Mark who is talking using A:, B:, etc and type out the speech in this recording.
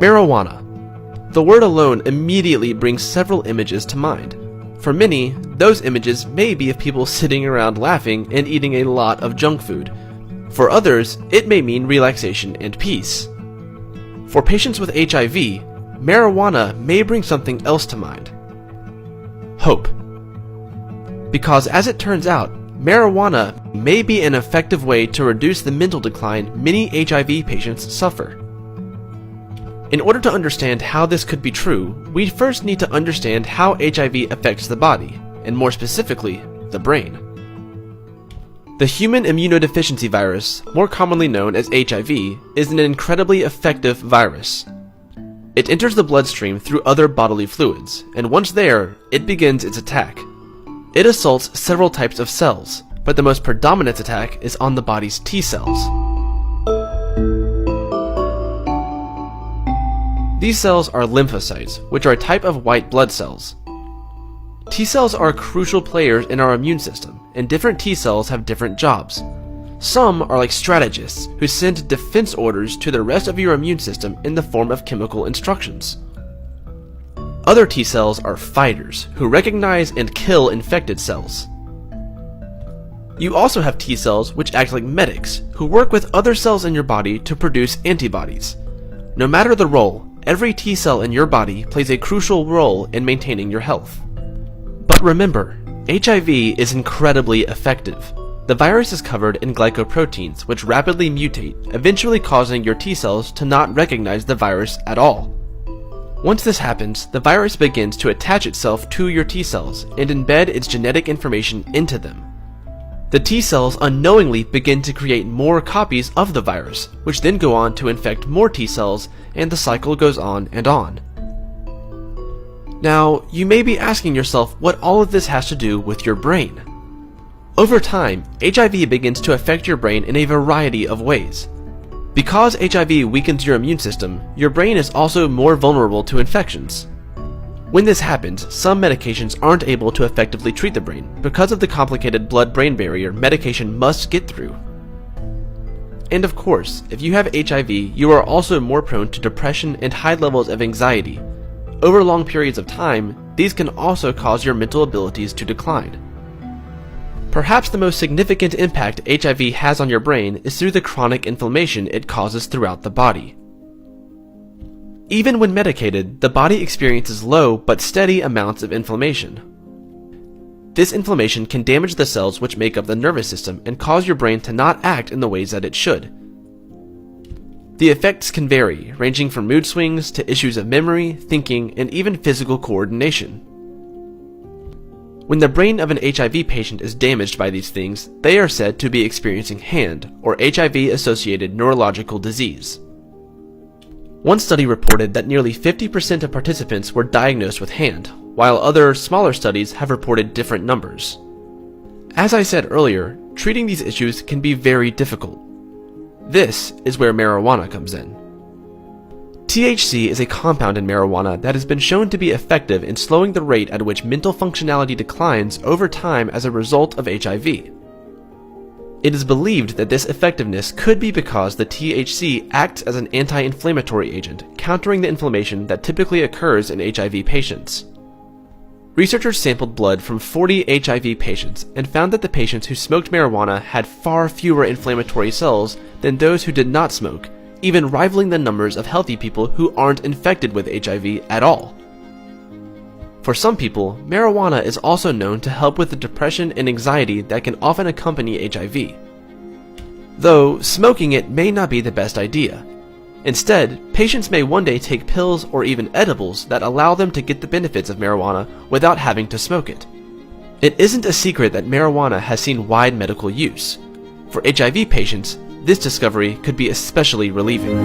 A: Marijuana. The word alone immediately brings several images to mind. For many, those images may be of people sitting around laughing and eating a lot of junk food. For others, it may mean relaxation and peace. For patients with HIV, marijuana may bring something else to mind. Hope. Because as it turns out, marijuana may be an effective way to reduce the mental decline many HIV patients suffer. In order to understand how this could be true, we first need to understand how HIV affects the body, and more specifically, the brain. The human immunodeficiency virus, more commonly known as HIV, is an incredibly effective virus. It enters the bloodstream through other bodily fluids, and once there, it begins its attack. It assaults several types of cells, but the most predominant attack is on the body's T cells. These cells are lymphocytes, which are a type of white blood cells. T cells are crucial players in our immune system, and different T cells have different jobs. Some are like strategists who send defense orders to the rest of your immune system in the form of chemical instructions. Other T cells are fighters who recognize and kill infected cells. You also have T cells which act like medics who work with other cells in your body to produce antibodies. No matter the role, every T cell in your body plays a crucial role in maintaining your health. But remember, HIV is incredibly effective. The virus is covered in glycoproteins which rapidly mutate, eventually causing your T cells to not recognize the virus at all. Once this happens, the virus begins to attach itself to your T cells and embed its genetic information into them. The T cells unknowingly begin to create more copies of the virus, which then go on to infect more T cells, and the cycle goes on and on. Now, you may be asking yourself what all of this has to do with your brain. Over time, HIV begins to affect your brain in a variety of ways. Because HIV weakens your immune system, your brain is also more vulnerable to infections. When this happens, some medications aren't able to effectively treat the brain because of the complicated blood-brain barrier medication must get through. And of course, if you have HIV, you are also more prone to depression and high levels of anxiety. Over long periods of time, these can also cause your mental abilities to decline. Perhaps the most significant impact HIV has on your brain is through the chronic inflammation it causes throughout the body. Even when medicated, the body experiences low but steady amounts of inflammation. This inflammation can damage the cells which make up the nervous system and cause your brain to not act in the ways that it should. The effects can vary, ranging from mood swings to issues of memory, thinking, and even physical coordination. When the brain of an HIV patient is damaged by these things, they are said to be experiencing HAND, or HIV-associated neurological disease. One study reported that nearly 50% of participants were diagnosed with HAND, while other, smaller studies have reported different numbers. As I said earlier, treating these issues can be very difficult. This is where marijuana comes in. THC is a compound in marijuana that has been shown to be effective in slowing the rate at which mental functionality declines over time as a result of HIV. It is believed that this effectiveness could be because the THC acts as an anti-inflammatory agent, countering the inflammation that typically occurs in HIV patients. Researchers sampled blood from 40 HIV patients and found that the patients who smoked marijuana had far fewer inflammatory cells than those who did not smoke, even rivaling the numbers of healthy people who aren't infected with HIV at all. For some people, marijuana is also known to help with the depression and anxiety that can often accompany HIV. Though, smoking it may not be the best idea. Instead, patients may one day take pills or even edibles that allow them to get the benefits of marijuana without having to smoke it. It isn't a secret that marijuana has seen wide medical use. For HIV patients, this discovery could be especially relieving.